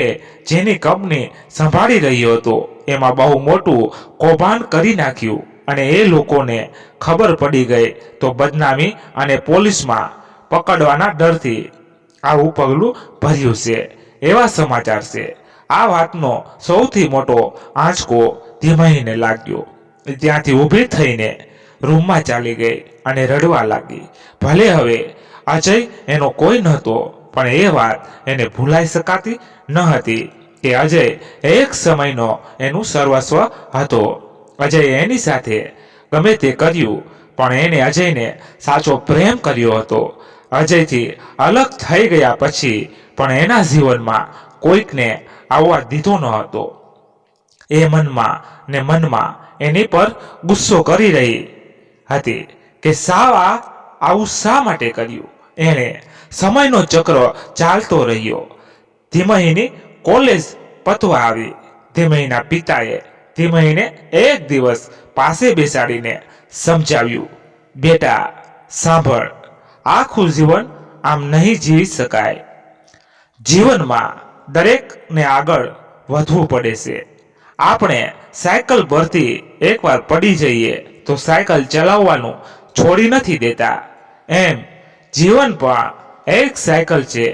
જેની કંપની સંભાળી રહ્યો હતો એમાં બહુ મોટું કૌભાંડ કરી નાખ્યું અને એ લોકોને ખબર પડી ગઈ તો બદનામી અને પોલીસમાં પકડવાના ડરથી આવું પગલું ભર્યું છે. એવા સમાચાર છે. આ વાતનો સૌથી મોટો આંચકો ધીમહીને લાગ્યો. ત્યાંથી ઊભી થઈને રૂમમાં ચાલી ગઈ અને રડવા લાગી. ભલે હવે અજય એનો કોઈ નહોતો, પણ એ વાત એને ભૂલાઈ શકાતી ન હતી કે અજય એક સમયનો એનું સર્વસ્વ હતો. અજયે એની સાથે ગમે તે કર્યું પણ એને અજયને સાચો પ્રેમ કર્યો હતો. અજયથી અલગ થઈ ગયા પછી પણ એના જીવનમાં કોઈકને આવવા દીધો ન હતો. એ મનમાં ને મનમાં એની પર ગુસ્સો કરી રહી હતી કે આવું શા માટે કર્યું. એણે સમયનો ચક્ર ચાલતો રહ્યો. ધીમહીની કોલેજ પતવા આવી. ધીમહીના પિતાએ ધીમહીને એક દિવસ પાસે બેસાડીને સમજાવ્યું, બેટા સાંભળ, આખું જીવન આમ નહીં જીવી શકાય. જીવનમાં દરેકને આગળ વધવું પડે છે. આપણે સાયકલ પરથી એકવાર પડી જઈએ તો સાયકલ ચલાવવાનું છોડી નથી દેતા. એમ જીવન પણ એક સાયકલ છે.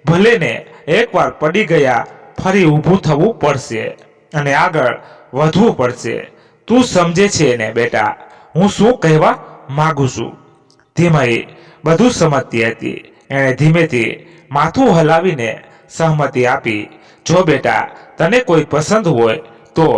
ભલે ને એકવાર પડી ગયા ફરી ઊભું થવું પડશે અને આગળ વધવું પડશે. તું સમજે છે ને બેટા હું શું કહેવા માંગુ છું? ધીમહી બધું સમજતી હતી. એણે ધીમેથી માથું હલાવીને સહમતિ આપી. જો બેટા તને કોઈ પસંદ હોય તો.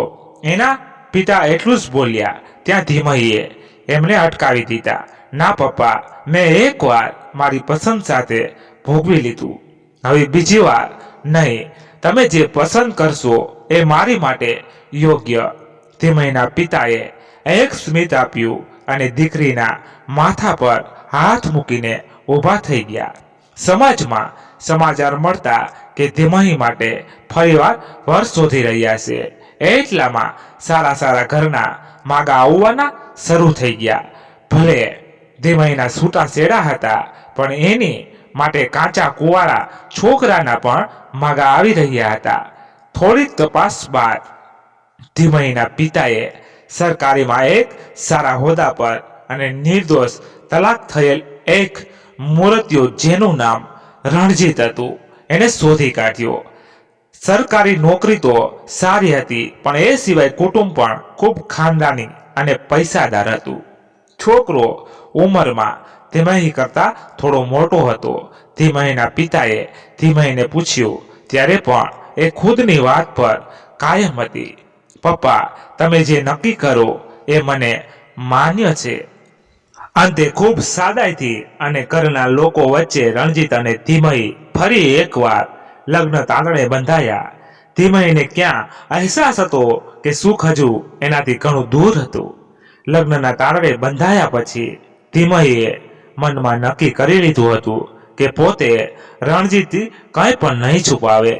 એના પિતા એટલું જ બોલ્યા. ત્યાં ધીમહીએ એમને અટકાવી દીધા. ના પપ્પા, મેં એકવાર મારી પસંદ સાથે ભોગવી લીધું, હવે બીજી વાર નહીં. તમે જે પસંદ કરશો એ મારી માટે યોગ્ય. ધીમહીના પિતાએ એક સ્મિત આપ્યું અને દીકરીના માથા પર હાથ મૂકીને ઊભા થઈ ગયા. સમાજમાં સમાચાર મળતા કે ધીમહી માટે ફરીવાર વર શોધી રહ્યા છે. એટલામાં સારા ઘરના માગા આવવાના શરૂ થઈ ગયા. ભલે ધીમહીના છૂટાછેડા હતા પણ એની માટે કાચા કુંવારા છોકરાના પણ માગા આવી રહ્યા હતા. થોડીક તપાસ બાદ ધીમહીના પિતાએ સરકારીમાં એક સારા હોદ્દા પર અને નિર્દોષ તલાક થયેલ એક મૂર્તિઓ જેનું નામ રણજીત હતું એને શોધી કાઢ્યો. સરકારી નોકરી તો સારી હતી પણ એ સિવાય કુટુંબ પણ ખૂબ ખાનદાની અને પૈસાદાર હતું. છોકરો ઉંમરમાં ધીમહી કરતા થોડો મોટો હતો. ધીમહીના પિતાએ ધીમહીને પૂછ્યું ત્યારે પણ એ ખુદની વાત પર કાયમ હતી. પપ્પા, તમે જે નક્કી કરો એ મને માન્ય છે. અંતે ખૂબ સાદાઈથી અને ઘરના લોકો વચ્ચે રણજીત અને ધીમહી ફરી એકવાર લગ્ન તાંતણે બંધાયા. ધીમહીને ક્યાં અહેસાસ હતો કે સુખ હજુ એનાથી ઘણું દૂર હતું. લગ્નના તાંતણે બંધાયા પછી ધીમહીએ મનમાં નક્કી કરી લીધું હતું કે પોતે રણજીતથી કંઈ પણ નહીં છુપાવે.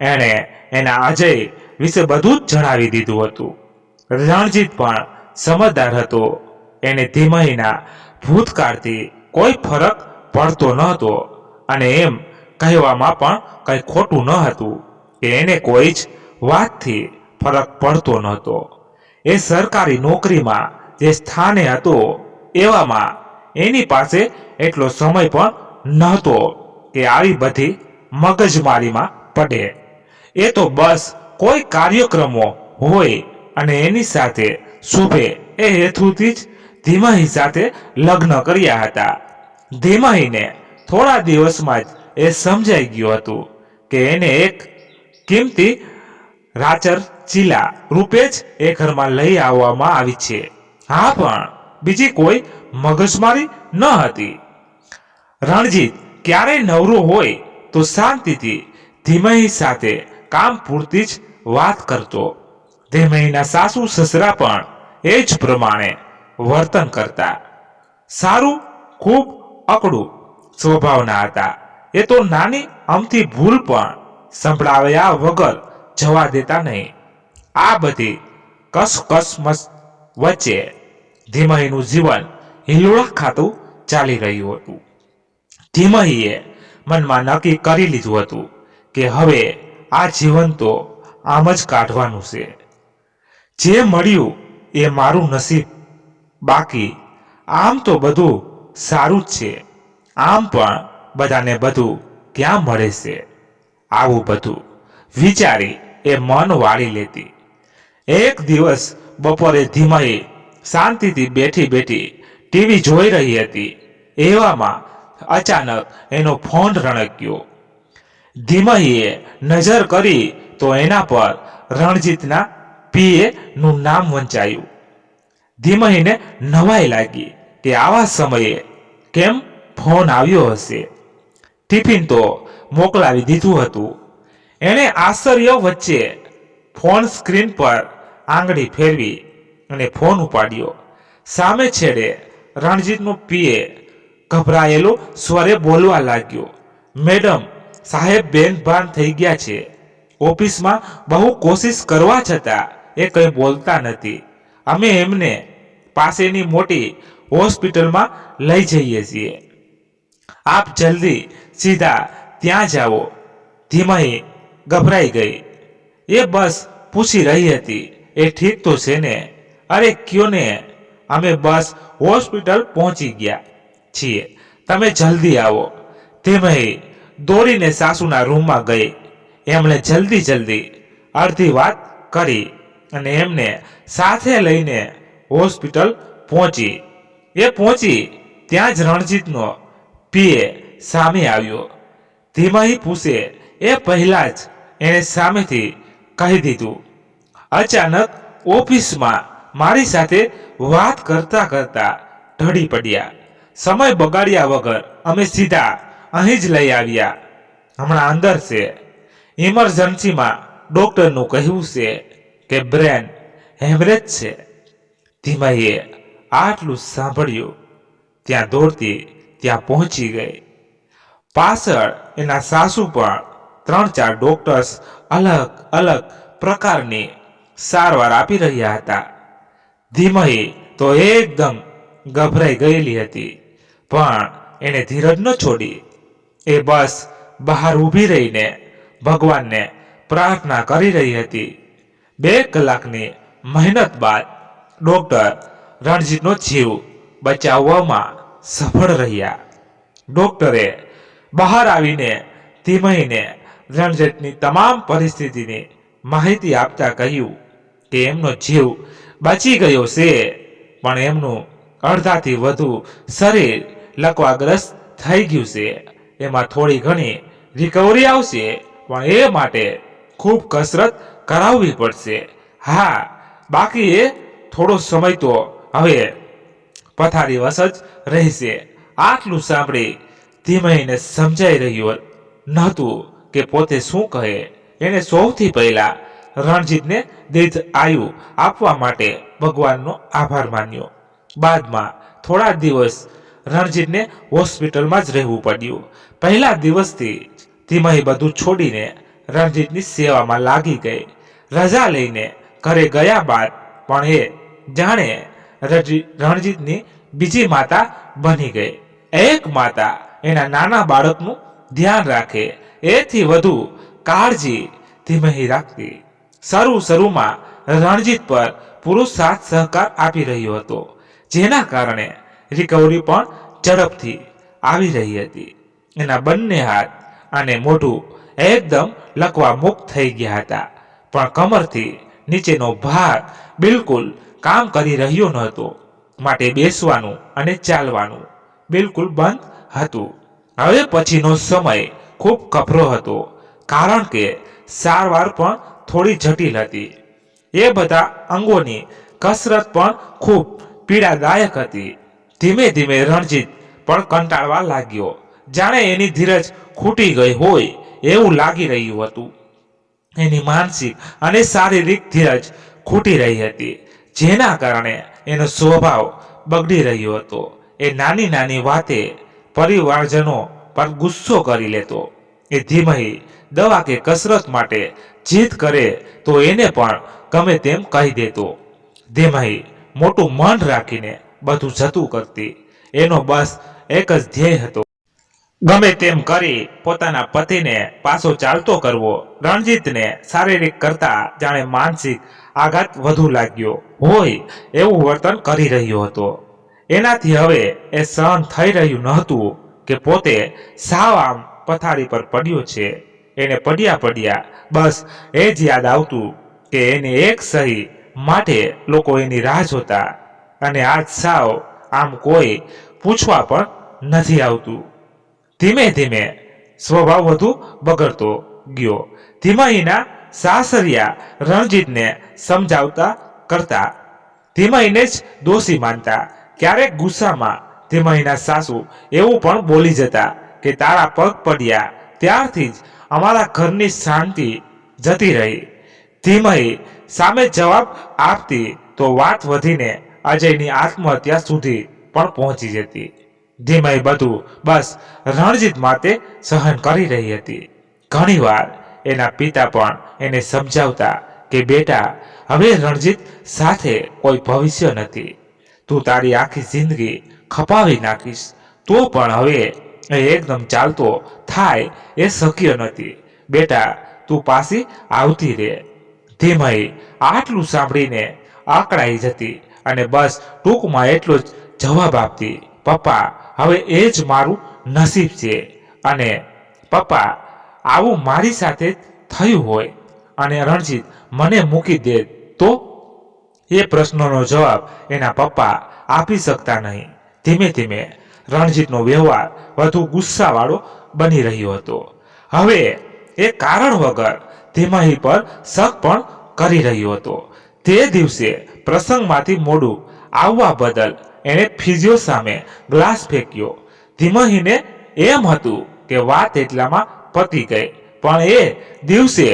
એણે એના અજય વિશે બધું જ જણાવી દીધું હતું. રણજીત પણ સમજદાર હતો. એને ધીમહીના ભૂતકાળથી કોઈ ફરક પડતો ન હતો અને એમ કહેવામાં પણ કંઈ ખોટું ન હતું કે એને કોઈ જ વાતથી ફરક પડતો નહોતો. એ સરકારી નોકરીમાં જે સ્થાને હતો એવામાં એની પાસે એટલો સમય પણ નહોતો કે આવી બધી મગજમારીમાં પડે. એ તો બસ કોઈ કાર્યક્રમો હોય અને એની સાથે શોભે એ હેતુથી જ ધીમહી સાથે લગ્ન કર્યા હતા. ધીમહીને થોડા દિવસમાં જ એ સમજાઈ ગયું હતું કે એને એક કિંમતી રાચર ચીલા રૂપે જ એ ઘરમાં લઈ આવવામાં આવી છે. હા, પણ બીજી કોઈ મગજમારી ન હતી. રણજીત ક્યારેય નવરો હોય તો શાંતિથી ધીમહી સાથે કામ પૂરતી જ વાત કરતો. ધીમહીના સાસુ સસરા પણ એ જ પ્રમાણે વર્તન કરતા. સારું ખૂબ અકડું સ્વભાવના હતા. એ તો નાની અમથી ભૂલ પણ સંભળાવ્યા વગર જવા દેતા નહીં. આ બધી કસકસમસ વચ્ચે ધીમહીનું જીવન હિલોળા ખાતું ચાલી રહ્યું હતું. ધીમહીએ મનમાં નક્કી કરી લીધું હતું કે હવે આ જીવન તો આમ જ કાઢવાનું છે. જે મળ્યું એ મારું નસીબ. બાકી આમ તો બધું સારું જ છે. આમ પણ બધાને બધું ક્યાં મળે છે? આવું બધું વિચારી એ મન વાળી લેતી. એક દિવસ બપોરે ધીમહી શાંતિથી બેઠી ટીવી જોઈ રહી હતી. એવામાં અચાનક એનો ફોન રણક્યો. ધીમહીએ નજર કરી તો એના પર રણજીતના પીએ નું નામ વંચાયું. ધીમહીને નવાઈ લાગી કે આવા સમયે કેમ ફોન આવ્યો હશે. ટિફિન તો મોકલાવી દીધું હતું. એણે આશ્ચર્ય વચ્ચે ફોન સ્ક્રીન પર આંગળી ફેરવી અને ફોન ઉપાડ્યો. સામે છેડે રણજીતનો પીએ ગભરાયેલો સ્વરે બોલવા લાગ્યો, મેડમ સાહેબ બેભાન થઈ ગયા છે. ઓફિસમાં બહુ કોશિશ કરવા છતાં એ કંઈ બોલતા નથી. અમે એમને પાસેની મોટી હોસ્પિટલમાં લઈ જઈએ છીએ. આપ જલ્દી સીધા ત્યાં જાઓ. ધીમહી ગભરાઈ ગઈ. એ બસ પૂછી રહી હતી, એ ઠીક તો છે ને? અરે કયો ને, અમે બસ હોસ્પિટલ પહોંચી ગયા છીએ, તમે જલ્દી આવો. ધીમહી દોડીને સાસુના રૂમમાં ગઈ. એમણે જલ્દી અડધી વાત કરી અને એમને સાથે લઈને હોસ્પિટલ પહોંચી. એ પહોંચી ત્યાં જ રણજીતનો પીએ સામે આવ્યો. ધીમહી પૂછે એ પહેલા જ એણે સામેથી કહી દીધું, અચાનક ઓફિસમાં મારી સાથે વાત કરતા કરતા ઢળી પડ્યા. સમય બગાડ્યા વગર અમે સીધા અહીં જ લઈ આવ્યા. હમણાં અંદર છે. ઇમરજન્સીમાં ડોક્ટરનું કહેવું છે કે બ્રેન હેમરેજ છે. ધીમહીએ આટલું સાંભળ્યું ત્યાં દોડતી ત્યાં પહોંચી ગઈ. પાછળ એના સાસુ પણ 3-4 ડોક્ટર્સ અલગ અલગ પ્રકારની સારવાર આપી રહ્યા હતા. ધીમહી તો એકદમ ગભરાઈ ગયેલી હતી, પણ એણે ધીરજ ન છોડી. એ બસ બહાર ઊભી રહીને ભગવાનને પ્રાર્થના કરી રહી હતી. 2 કલાકની મહેનત બાદ ડોક્ટર રણજીતનો જીવ બચાવવામાં સફળ રહ્યા. ડોક્ટરે બહાર આવીને ધીમહીને રણજીતની તમામ પરિસ્થિતિની માહિતી આપતા કહ્યું કે એમનો જીવ બચી ગયો છે, પણ એમનું અડધાથી વધુ શરીર લકવાગ્રસ્ત થઈ ગયું છે. એમાં થોડી ઘણી રિકવરી આવશે, પણ એ માટે ખૂબ કસરત કરાવવી પડશે. હા, બાકી એ થોડો સમય તો હવે પથારી વસ જ રહેશે. આટલું સાંભળી ધીમહીને સમજાઈ રહ્યું નહોતું કે પોતે શું કહે. એને સૌથી પહેલા રણજીતને દીર્ઘ આયુ આપવા માટે ભગવાનનો આભાર માન્યો. બાદમાં થોડા દિવસ રણજીતને હોસ્પિટલમાં જ રહેવું પડ્યું. પહેલા દિવસથી જ ધીમહી બધું છોડીને રણજીતની સેવામાં લાગી ગઈ. રજા લઈને ઘરે ગયા બાદ પણ એ જાણે રણજીતની બીજી માતા બની ગઈ. એક માતા એના નાના બાળકનું ધ્યાન રાખે એથી વધુ કાળજી ધીમહી રાખતી. શરૂમાં રણજીત પર પૂરો સાથ સહકાર આપી રહ્યો હતો, જેના કારણે રિકવરી પણ ઝડપથી આવી રહી હતી. એના બંને હાથ અને મોઢું એકદમ લકવા મુક્ત થઈ ગયા હતા, પણ કમરથી નીચેનો ભાગ બિલકુલ કામ કરી રહ્યો ન હતો, માટે બેસવાનું અને ચાલવાનું બિલકુલ બંધ હતું. હવે પછીનો સમય ખૂબ કપરો હતો, કારણ કે સારવાર પણ થોડી જટિલ હતી. એ બધા અંગોની કસરત પણ ખૂબ પીડાદાયક હતી. ધીમે ધીમે રણજીત પણ કંટાળવા લાગ્યો, જાણે એની ધીરજ ખૂટી ગઈ હોય એવું લાગી રહ્યું હતું. એની માનસિક અને શારીરિક ધીરજ ખૂટી રહી હતી, જેના કારણે એનો સ્વભાવ બગડી રહ્યો હતો. એ નાની નાની વાતે પરિવારજનો પર ગુસ્સો કરી લેતો. એ ધીમહી દવા કે કસરત માટે જીદ કરે તો એને પણ ગમે તેમ કહી દેતો. ધીમહી મોટું મન રાખીને બધું જતું કરતી. એનો બસ એક જ ધ્યેય હતો, ગમે તેમ કરી પોતાના પતિને પાછો ચાલતો કરવો. રણજીતને શારીરિક કરતા જાણે માનસિક આઘાત વધુ લાગ્યો હોય એવું વર્તન કરી રહ્યો હતો. એનાથી હવે એ સહન થઈ રહ્યું નહોતું કે પોતે સાવ આમ પથારી પર પડ્યો છે. એને પડ્યા બસ એ જ યાદ આવતું કે એને એક સહી માટે લોકો એની રાહ જોતા, અને આજ સાવ આમ કોઈ પૂછવા પણ નથી આવતું. ધીમે ધીમે સ્વભાવ વધુ બગડતો ગયો. ધીમહીના સાસરિયા રણજીતને સમજાવતા કરતા ધીમહીને જ દોષી માનતા. ક્યારેક ગુસ્સામાં ધીમહીના સાસુ એવું પણ બોલી જતા કે તારા પગ પડ્યા ત્યારથી જ અમારા ઘરની શાંતિ જતી રહી. ધીમહી સામે જવાબ આપતી તો વાત વધીને અજયની આત્મહત્યા સુધી પણ પહોંચી જતી. ધીમહી બધું બસ રણજીત માટે સહન કરી રહી હતી. ઘણીવાર એના પિતા પણ એને સમજાવતા કે બેટા, હવે રણજીત સાથે કોઈ ભવિષ્ય નથી. તું તારી આખી જિંદગી ખપાવી નાખીશ તો પણ હવે એ એકદમ ચાલતો થાય એ શક્ય નથી. બેટા, તું પાછી આવતી રહે. ધીમહી આટલું સાંભળીને અકળાઈ જતી અને બસ ટૂંકમાં એટલો જ જવાબ આપતી, પપ્પા, હવે એ જ મારું નસીબ છે. અને પપ્પા, આવું મારી સાથે થયું હોય અને રણજીત મને મૂકી દે તો? એ પ્રશ્નનો જવાબ એના પપ્પા આપી શકતા નહીં. ધીમે ધીમે રણજીતનો વ્યવહાર વધુ ગુસ્સાવાળો બની રહ્યો હતો. હવે એ કારણ વગર ધીમહી પર શક પણ કરી રહ્યો હતો. તે દિવસે પ્રસંગમાંથી મોડું આવવા બદલ એણે ફિઝિયો સામે ગ્લાસ ફેંક્યો. ધીમહીને એમ હતું કે વાત એટલામાં પતી ગઈ, પણ એ દિવસે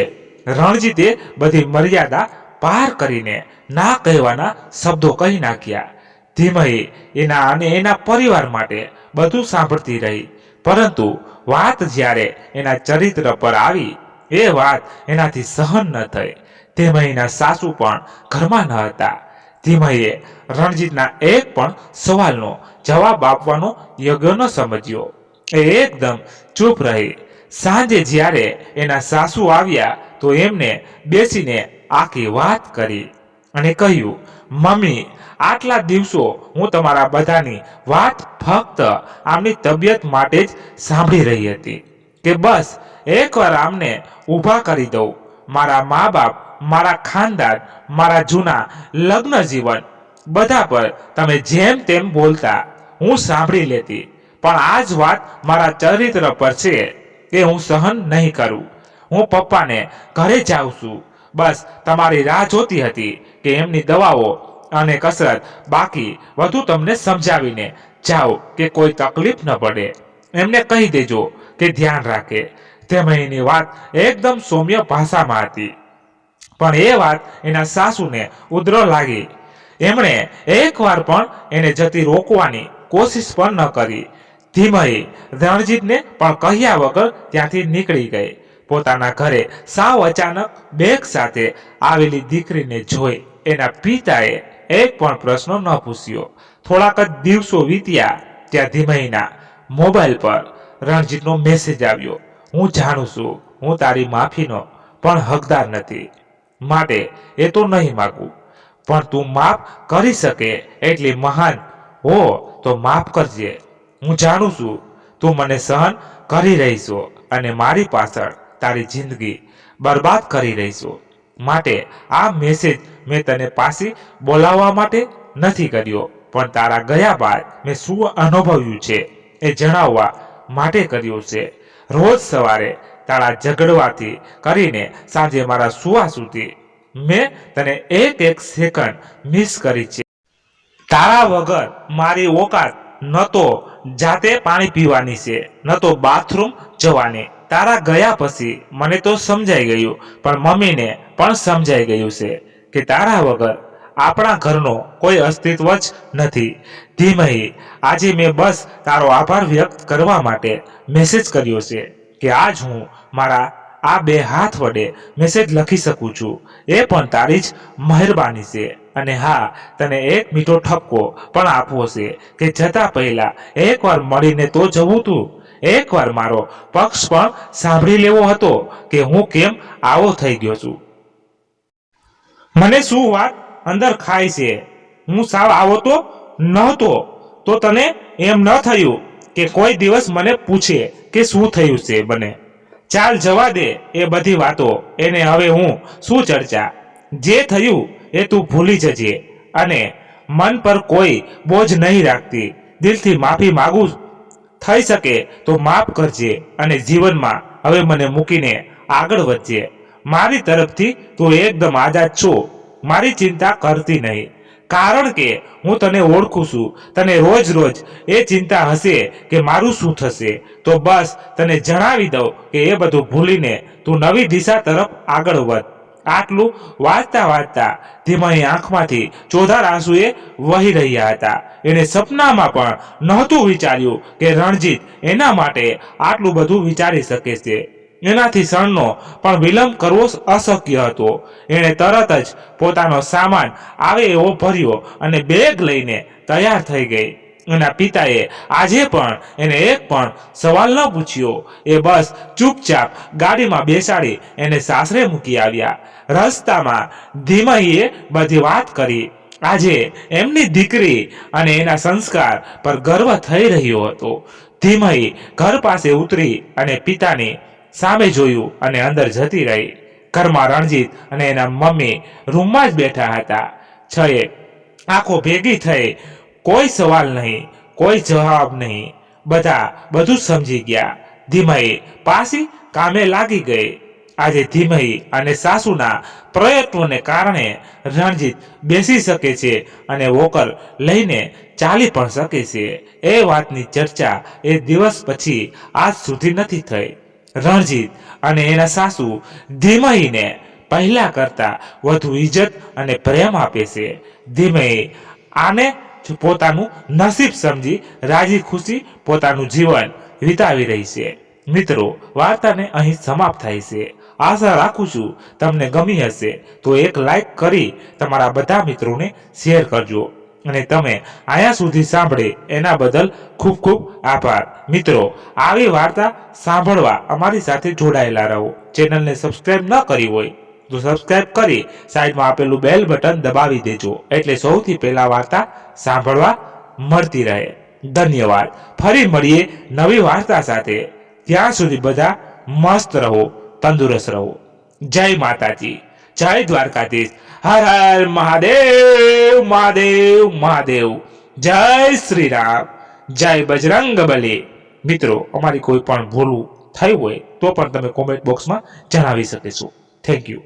રણજીતે બધી મર્યાદા પાર કરીને ના કહેવાના શબ્દો કહી નાખ્યા. ધીમહી એના અને એના પરિવાર માટે બધું સાંભળતી રહી, પરંતુ વાત જ્યારે એના ચરિત્ર પર આવી એ વાત એનાથી સહન ન થઈ. ધીમહીના સાસુ પણ ઘરમાં ન હતા. ધીમહીએ રણજીતના એક પણ સવાલનો જવાબ આપવાનો યોગ્ય ન સમજ્યો. એ એકદમ ચૂપ રહી. સાંજે જ્યારે એના સાસુ આવ્યા તો એમને બેસીને આખી વાત કરી અને કહ્યું, મમ્મી, આટલા દિવસો હું તમારા બધાની વાત ફક્ત આમની તબિયત માટે જ સાંભળી રહી હતી કે બસ એકવાર આમને ઊભા કરી દઉં. મારા મા બાપ, મારા ખાનદાન, મારા જૂના લગ્ન જીવન બધા પર તમે જેમ તેમ બોલતા હું સાંભળી લેતી, પણ આ જ વાત મારા ચરિત્ર પર છે કે હું સહન નહીં કરું. હું પપ્પાને ઘરે જાઉં છું. બસ તમારી રાહ જોતી હતી કે એમની દવાઓ અને કસરત બાકી વધુ તમને સમજાવીને જાઓ કે કોઈ તકલીફ ન પડે. એમને કહી દેજો કે ધ્યાન રાખે. ધીમહીની વાત એકદમ સૌમ્ય ભાષામાં હતી, પણ એ વાત એના સાસુને ઉધરો લાગી. એમણે એકવાર પણ એને જતી રોકવાની કોશિશ પણ ન કરી. ધીમહી રણજીતને પણ કહ્યા વગર ત્યાંથી નીકળી ગઈ. પોતાના ઘરે સાવ અચાનક બેગ સાથે આવેલી દીકરીને જોઈ એના પિતાએ એક પણ પ્રશ્ન ન પૂછ્યો. થોડાક જ દિવસો વીત્યા ત્યાં ધીમહીના મોબાઈલ પર રણજીતનો મેસેજ આવ્યો, હું જાણું છું હું તારી માફીનો પણ હકદાર નથી, માટે એ તો નહીં માગું, પણ તું માફ કરી શકે એટલી મહાન હો તો માફ કરજે. હું જાણું છું તું મને સહન કરી રહી છો અને મારી પાછળ તારી જિંદગી બરબાદ કરી રહી છો, માટે આ મેસેજ મેં તને પાછી બોલાવવા માટે નથી કર્યો, પણ તારા ગયા બાદ મેં શું અનુભવ્યું છે એ જણાવવા માટે કર્યો છે. રોજ સવારે તારા ઝઘડવાથી કરીને સાંજે મારા સુવા સુધી મેં તને એક એક સેકન્ડ મિસ કરી છે. તારા વગર મારી ઓકાત ન તો જાતે પાણી પીવાની છે ન તો બાથરૂમ જવાની. તારા ગયા પછી મને તો સમજાઈ ગયું, પણ મમ્મીને પણ સમજાઈ ગયું છે કે તારા વગર આપણા ઘરનો કોઈ અસ્તિત્વ જ નથી. ધીમહી, આજે મેં બસ તારો આભાર વ્યક્ત કરવા માટે મેસેજ કર્યો છે કે આજ હું મારા આ બે હાથ વડે મેસેજ લખી શકું છું. એ પણ તારી જ મહેરબાની છે. અને હા, તને એક મીઠો ઠપકો પણ આપવો છે કે જતા પહેલા એકવાર મળીને તો જવું તું. એકવાર મારો પક્ષ પણ સાંભળી લેવો હતો કે હું કેમ આવો થઈ ગયો છું. મને શું વાત અંદર ખાય છે. હું સાવ આવો તો નહોતો તો તને એમ ન થયું કે કોઈ દિવસ મને પૂછે કે શું થયું છે બને. ચાલ જવા દે એ બધી વાતો, એને હવે હું શું ચર્ચા. જે થયું એ તું ભૂલી જજે અને મન પર કોઈ બોજ નહીં રાખતી. દિલથી માફી માંગુ, થઈ શકે તો માફ કરજે અને જીવનમાં હવે મને મૂકીને આગળ વધજે. મારી તરફથી તું એકદમ આઝાદ છો. મારી ચિંતા કરતી નહીં, કારણ કે હું તને ઓળખું છું. તને રોજ રોજ એ ચિંતા હશે કે મારું શું થશે, તો બસ તને જણાવી દઉં કે એ બધું ભૂલીને તું નવી દિશા તરફ આગળ વધ. આટલું વાંચતા વાંચતા ધીમાની આંખમાંથી ચોધાર આંસુએ વહી રહ્યા હતા. એણે સપનામાં પણ નહોતું વિચાર્યું કે રણજીત એના માટે આટલું બધું વિચારી શકે છે. એનાથી ક્ષણનો પણ વિલંબ કરવો અશક્ય હતો. એણે તરત જ પોતાનો સામાન આવે એવો ભર્યો અને બેગ લઈને તૈયાર થઈ ગઈ. એના પિતાએ આજે પણ એને એક પણ સવાલ ન પૂછ્યો. એ બસ ચૂપચાપ ગાડીમાં બેસાડી એને સાસરે મૂકી આવ્યા. રસ્તામાં ધીમહીએ બધી વાત કરી. આજે એમની દીકરી અને એના સંસ્કાર પર ગર્વ થઈ રહ્યો હતો. ધીમહી ઘર પાસે ઉતરી અને પિતાની સામે જોયું અને અંદર જતી રહી. ઘરમાં રણજીત અને એના મમ્મી રૂમમાં જ બેઠા હતા. છએ આંખો ભેગી થઈ. કોઈ સવાલ નહીં, કોઈ જવાબ નહીં. બધા બધું સમજી ગયા. ધીમહી પાછી કામે લાગી ગઈ. આજે ધીમહી અને સાસુના પ્રયત્નોને કારણે રણજીત બેસી શકે છે અને વોકર લઈને ચાલી પણ શકે છે. એ વાતની ચર્ચા એ દિવસ પછી આજ સુધી નથી થઈ. રણજીત અને એના સાસુ ધીમહીને પહેલા કરતા વધુ ઇજ્જત અને પ્રેમ આપે છે. ધીમહી આને પોતાનું નસીબ સમજી રાજી ખુશી પોતાનું જીવન વિતાવી રહી છે. મિત્રો, વાર્તાને અહીં સમાપ્ત થાય છે. આશા રાખું છું તમને ગમી હશે તો એક લાઈક કરી તમારા બધા મિત્રોને શેર કરજો. અને તમે અહીંયા સુધી સાંભળે એના બદલ ખૂબ ખૂબ આભાર. મિત્રો, આવી વાર્તા સાંભળવા અમારી સાથે જોડાયેલા રહો. ચેનલને સબસ્ક્રાઇબ ન કરી હોય તો સબસ્ક્રાઇબ કરી સાઈડમાં આપેલું બેલ બટન દબાવી દેજો, એટલે સૌથી પહેલા વાર્તા સાંભળવા મળતી રહે. ધન્યવાદ. ફરી મળીએ નવી વાર્તા સાથે. ત્યાં સુધી બધા મસ્ત રહો, તંદુરસ્ત રહો. જય માતાજી, જય દ્વારકાધીશ. હર હર મહાદેવ મહાદેવ મહાદેવ. જય શ્રી રામ, જય બજરંગ બલી. મિત્રો, અમારી કોઈ પણ ભૂલું થઈ હોય તો પણ તમે કોમેન્ટ બોક્સમાં જણાવી શકો છો. Thank you.